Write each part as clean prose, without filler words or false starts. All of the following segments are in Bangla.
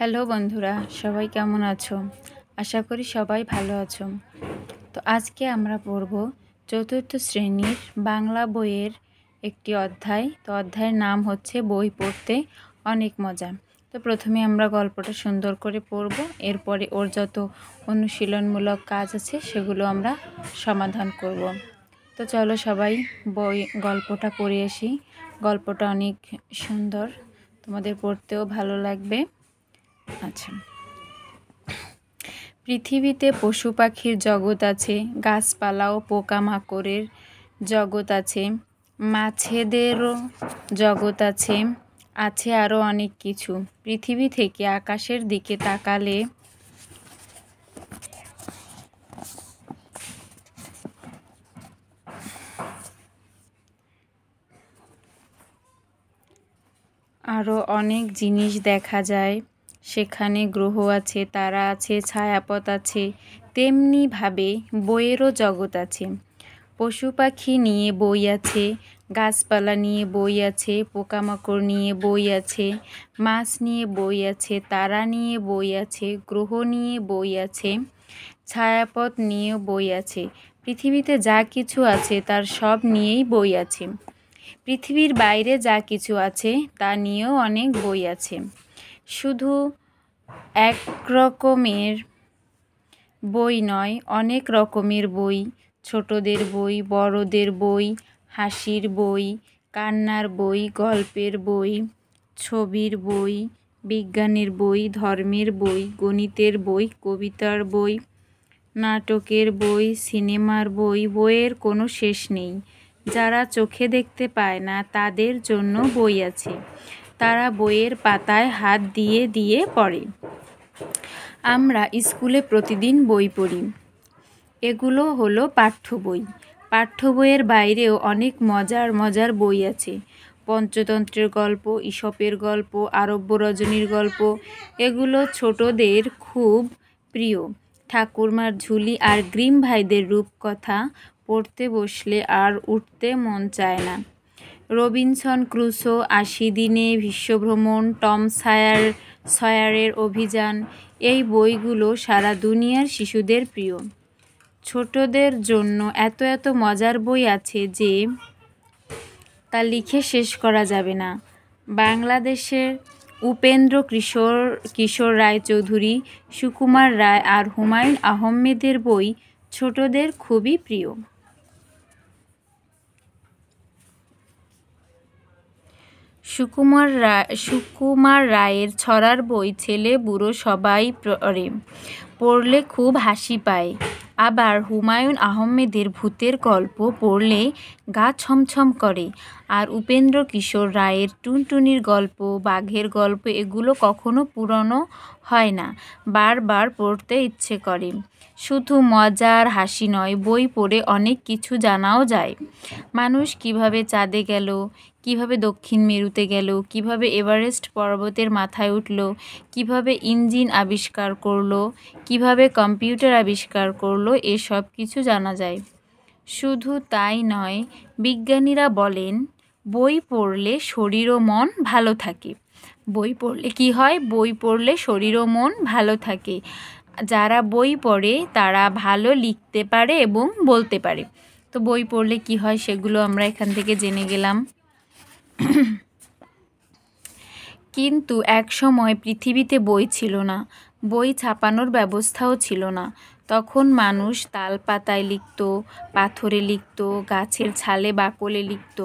হ্যালো বন্ধুরা, সবাই কেমন আছো? আশা করি সবাই ভালো আছো। তো আজকে আমরা পড়ব চতুর্থ শ্রেণীর বাংলা বইয়ের একটি অধ্যায়। তো অধ্যায়ের নাম হচ্ছে বই পড়তে অনেক মজা। তো প্রথমে আমরা গল্পটা সুন্দর করে পড়ব, এরপরে ওর যত অনুশীলনমূলক কাজ আছে সেগুলো আমরা সমাধান করব। তো চলো সবাই গল্পটা পড়ে আসি। গল্পটা অনেক সুন্দর, তোমাদের পড়তেও ভালো লাগবে। আচ্ছা, পৃথিবীতে পশু পাখির জগৎ আছে, গাছপালা ও পোকামাকড়ের জগৎ আছে, মাছেদেরও জগৎ আছে, আছে আরও অনেক কিছু। পৃথিবী থেকে আকাশের দিকে তাকালে আরও অনেক জিনিস দেখা যায়। সেখানে গ্রহ আছে, তারা আছে, ছায়াপথ আছে। তেমনিভাবে বইয়েরও জগৎ আছে। পশু পাখি নিয়ে বই আছে, গাছপালা নিয়ে বই আছে, পোকামাকড় নিয়ে বই আছে, মাছ নিয়ে বই আছে, তারা নিয়ে বই আছে, গ্রহ নিয়ে বই আছে, ছায়াপথ নিয়েও বই আছে। পৃথিবীতে যা কিছু আছে তার সব নিয়েই বই আছে। পৃথিবীর বাইরে যা কিছু আছে তা নিয়েও অনেক বই আছে। শুধু এক রকমের বই নয়, অনেক রকমের বই। ছোটদের বই, বড়দের বই, হাসির বই, কান্নার বই, গল্পের বই, ছবির বই, বিজ্ঞানের বই, ধর্মের বই, গণিতের বই, কবিতার বই, নাটকের বই, সিনেমার বই। বইয়ের কোনো শেষ নেই। যারা চোখে দেখতে পায় না তাদের জন্য বই আছে। তারা বইয়ের পাতায় হাত দিয়ে দিয়ে পড়ে। আমরা স্কুলে প্রতিদিন বই পড়ি। এগুলো হলো পাঠ্য বই। পাঠ্য বইয়ের বাইরেও অনেক মজার মজার বই আছে। পঞ্চতন্ত্রের গল্প, ঈশপের গল্প, আরব্য রজনীর গল্প, এগুলো ছোটদের খুব প্রিয়। ঠাকুরমার ঝুলি আর গ্রিম ভাইদের রূপকথা পড়তে বসলে আর উঠতে মন চায় না। রবিনসন ক্রুসো, ৮০ দিনে বিশ্বভ্রমণ, টম সয়ারের অভিযান, এই বইগুলো সারা দুনিয়ার শিশুদের প্রিয়। ছোটদের জন্য এত এত মজার বই আছে যে তা লিখে শেষ করা যাবে না। বাংলাদেশের উপেন্দ্র কিশোর রায়চৌধুরী, সুকুমার রায় আর হুমায়ুন আহমেদের বই ছোটদের খুবই প্রিয়। সুকুমার রায়ের ছড়ার বই ছেলে বুড়ো সবাই পড়ে। পড়লে খুব হাসি পায়। আবার হুমায়ুন আহমেদের ভূতের গল্প পড়লে গা ছমছম করে। আর উপেন্দ্র কিশোর রায়ের টুনটুনির গল্প, বাঘের গল্প, এগুলো কখনো পুরনো হয় না, বারবার পড়তে ইচ্ছে করে। শুধু মজার হাসি নয়, বই পড়ে অনেক কিছু জানাও যায়। মানুষ কিভাবে চাঁদে গেল, কিভাবে দক্ষিণ মেরুতে গেল, কিভাবে এভারেস্ট পর্বতের মাথায় উঠল, কিভাবে ইঞ্জিন আবিষ্কার করলো, কিভাবে কম্পিউটার আবিষ্কার করলো, এসব কিছু জানা যায়। শুধু তাই নয়, বিজ্ঞানীরা বলেন বই পড়লে শরীর ও মন ভালো থাকে। বই পড়লে কি হয়? বই পড়লে শরীর ও মন ভালো থাকে। যারা বই পড়ে তারা ভালো লিখতে পারে এবং বলতে পারে। তো বই পড়লে কি হয় সেগুলো আমরা এখান থেকে জেনে গেলাম। কিন্তু এক সময় পৃথিবীতে বই ছিল না, বই ছাপানোর ব্যবস্থাও ছিল না। তখন মানুষ তাল পাতায় লিখত, পাথরে লিখত, গাছের ছালে বাকলে লিখত।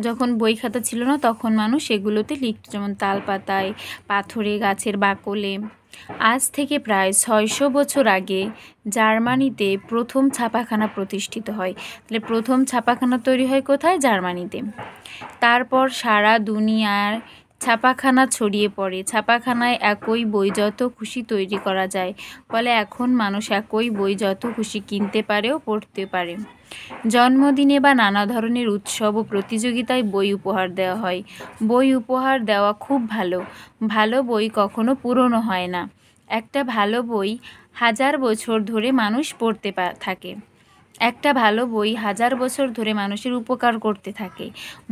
যখন বই খাতা ছিল না তখন মানুষ এগুলোতে লিখত, যেমন তাল পাতায়, পাথরে, গাছের বাকলে। আজ থেকে প্রায় ৬০০ বছর আগে জার্মানিতে প্রথম ছাপাখানা প্রতিষ্ঠিত হয়। তাহলে প্রথম ছাপাখানা তৈরি হয় কোথায়? জার্মানিতে। তারপর সারা দুনিয়ার ছাপাখানা ছড়িয়ে পড়ে। ছাপাখানায় একই বই যত খুশি তৈরি করা যায়, ফলে এখন মানুষ একই বই যত খুশি কিনতে পারে ও পড়তে পারে। জন্মদিনে বা নানা ধরনের উৎসব ও প্রতিযোগিতায় বই উপহার দেওয়া হয়। বই উপহার দেওয়া খুব ভালো। ভালো বই কখনো পুরনো হয় না। একটা ভালো বই 1000 বছর ধরে মানুষ পড়তে থাকে। একটা ভালো বই 1000 বছর ধরে মানুষের উপকার করতে থাকে।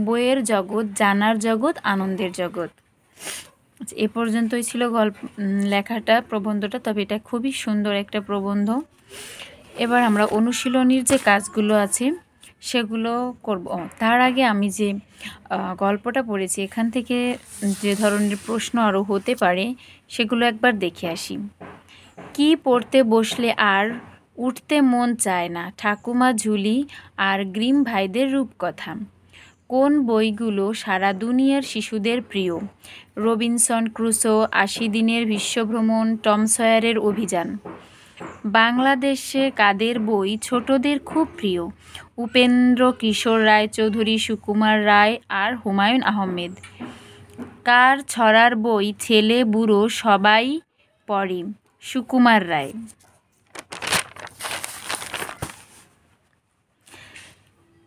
বইয়ের জগৎ জানার জগৎ, আনন্দের জগৎ। এ পর্যন্তই ছিল লেখাটা, প্রবন্ধটা। তবে এটা খুবই সুন্দর একটা প্রবন্ধ। এবার আমরা অনুশীলনীর যে কাজগুলো আছে সেগুলো করব। তার আগে আমি যে গল্পটা পড়েছি এখান থেকে যে ধরনের প্রশ্ন আরও হতে পারে সেগুলো একবার দেখে আসি। কি পড়তে বসলে আর উঠতে মন চায় না? ঠাকুমা ঝুলি আর গ্রিম ভাইদের রূপকথা। কোন বইগুলো সারা দুনিয়ার শিশুদের প্রিয়? রবিনসন ক্রুসো, ৮০ দিনের বিশ্বভ্রমণ, টম সয়ারের অভিযান। বাংলাদেশে কাদের বই ছোটদের খুব প্রিয়? উপেন্দ্র কিশোর রায়চৌধুরী, সুকুমার রায় আর হুমায়ুন আহমেদ। কার ছড়ার বই ছেলে বুড়ো সবাই পড়ে? সুকুমার রায়।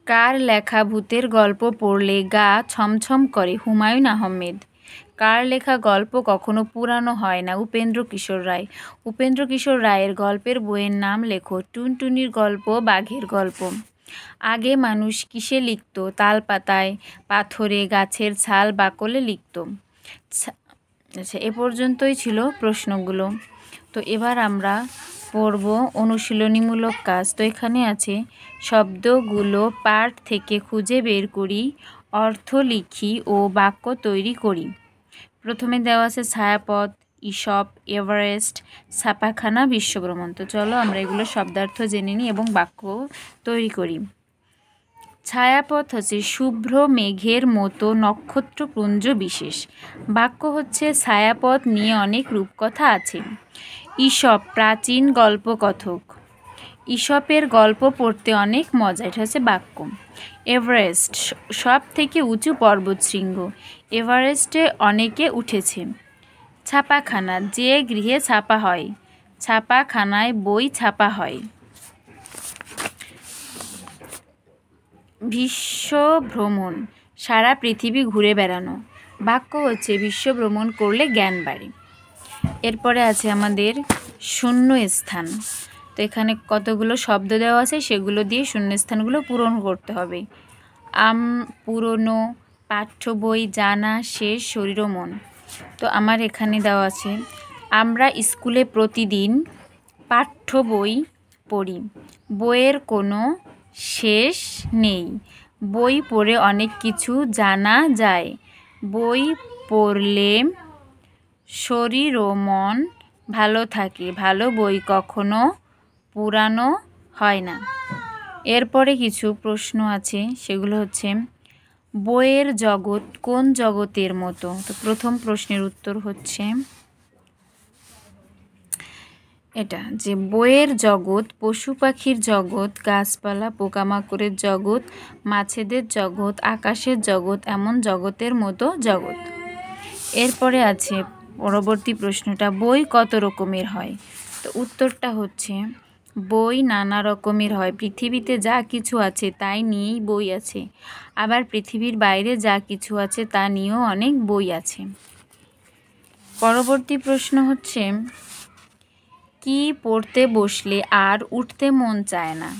কার লেখা ভূতের গল্প পড়লে গা ছমছম করে? হুমায়ুন আহমেদ। কার লেখা গল্প কখনো পুরানো হয় না? উপেন্দ্র কিশোর রায়। উপেন্দ্র কিশোর রায়ের গল্পের বইয়ের নাম লেখো। টুনটুনির গল্প, বাঘের গল্প। আগে মানুষ কিসে লিখত? তাল পাতায়, পাথরে, গাছের ছাল, বাকলে লিখত। আচ্ছা, এ পর্যন্তই ছিল প্রশ্নগুলো। তো এবার আমরা পড়ব অনুশীলনীমূলক কাজ। তো এখানে আছে শব্দগুলো পাঠ থেকে খুঁজে বের করি, অর্থ লিখি ও বাক্য তৈরি করি। প্রথমে দেওয়া আছে ছায়াপথ, ঈশপ, এভারেস্ট, ছাপাখানা, বিশ্বভ্রমণ। তো চলো আমরা এগুলো শব্দার্থ জেনে নিই এবং বাক্য তৈরি করি। ছায়াপথ হচ্ছে শুভ্র মেঘের মতো নক্ষত্রপুঞ্জ বিশেষ। বাক্য হচ্ছে ছায়াপথ নিয়ে অনেক রূপকথা আছে। ঈশপ প্রাচীন গল্পকথক। ঈশপের গল্প পড়তে অনেক মজা। এটা হচ্ছে বাক্য। এভারেস্ট সব থেকে উঁচু পর্বতশৃঙ্গ। এভারেস্টে অনেকে উঠেছে। ছাপাখানা যে গৃহে ছাপা হয়। ছাপাখানায় বই ছাপা হয়। বিশ্বভ্রমণ সারা পৃথিবী ঘুরে বেড়ানো। বাক্য হচ্ছে বিশ্বভ্রমণ করলে জ্ঞান বাড়ে। এরপরে আছে আমাদের শূন্যস্থান। তো এখানে কতগুলো শব্দ দেওয়া আছে সেগুলো দিয়ে শূন্যস্থানগুলো পূরণ করতে হবে। পুরনো, পাঠ্য বই, জানা, শেষ, শরীর ও মন। তো আমার এখানে দেওয়া আছে আমরা স্কুলে প্রতিদিন পাঠ্য বই পড়ি। বইয়ের কোনো শেষ নেই। বই পড়ে অনেক কিছু জানা যায়। বই পড়লে শরীর ও মন ভালো থাকে। ভালো বই কখনো পুরানো হয় না। এরপরে কিছু প্রশ্ন আছে, সেগুলো হচ্ছে বইয়ের জগৎ কোন জগতের মতো? তো প্রথম প্রশ্নের উত্তর হচ্ছে এটা, যে বইয়ের জগৎ পশু পাখির জগৎ, গাছপালা পোকামাকড়ের জগৎ, মাছেদের জগৎ, আকাশের জগৎ, এমন জগতের মতো জগৎ। এরপরে আছে পরবর্তী প্রশ্নটা, বই কত রকমের হয়? তো উত্তরটা হচ্ছে বই নানা রকমের হয়। পৃথিবীতে যা কিছু আছে তাই নিয়েই বই আছে। আবার পৃথিবীর বাইরে যা কিছু আছে তা নিয়েও অনেক বই আছে। পরবর্তী প্রশ্ন হচ্ছে কি পড়তে বসলে আর উঠতে মন চায় না?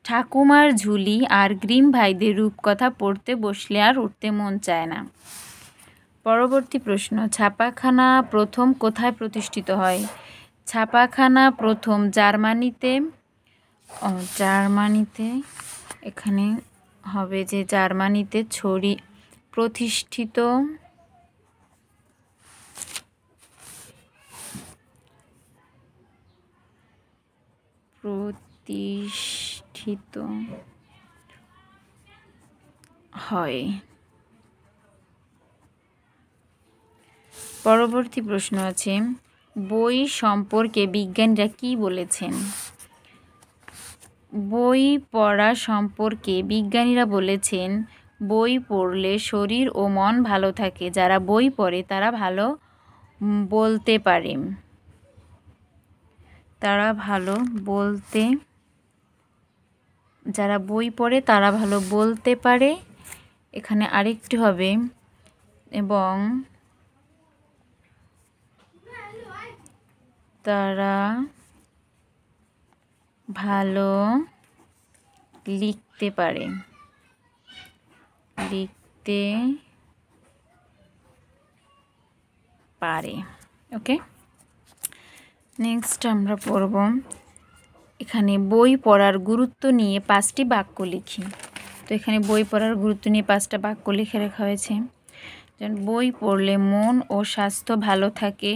ঠাকুমার ঝুলি আর গ্রিম ভাইদের রূপকথা পড়তে বসলে আর উঠতে মন চায় না। পরবর্তী প্রশ্ন, ছাপাখানা প্রথম কোথায় প্রতিষ্ঠিত হয়? ছাপাখানা প্রথম জার্মানিতে। জার্মানিতে এখানে হবে যে জার্মানিতে প্রতিষ্ঠিত হয়। পরবর্তী প্রশ্ন আছে বই সম্পর্কে বিজ্ঞানীরা কি বলেছেন? বই পড়া সম্পর্কে বিজ্ঞানীরা বলেছেন বই পড়লে শরীর ও মন ভালো থাকে। যারা বই পড়ে তারা ভালো বলতে পারে। যারা বই পড়ে তারা ভালো বলতে পারে। এখানে আরেকটি হবে এবং তারা ভালো লিখতে পারে। পারে। ওকে, নেক্সট আমরা পড়ব এখানে বই পড়ার গুরুত্ব নিয়ে 5টি বাক্য লিখি। তো এখানে বই পড়ার গুরুত্ব নিয়ে 5টা বাক্য লিখে রাখা হয়েছে। যেমন বই পড়লে মন ও স্বাস্থ্য ভালো থাকে,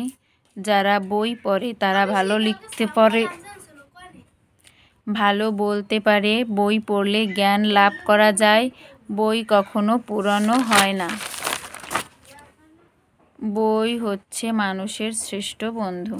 যারা বই পড়ে তারা ভালো লিখতে পারে, ভালো বলতে পারে, বই পড়লে জ্ঞান লাভ করা যায়, বই কখনো পুরানো হয় না, বই হচ্ছে মানুষের শ্রেষ্ঠ বন্ধু।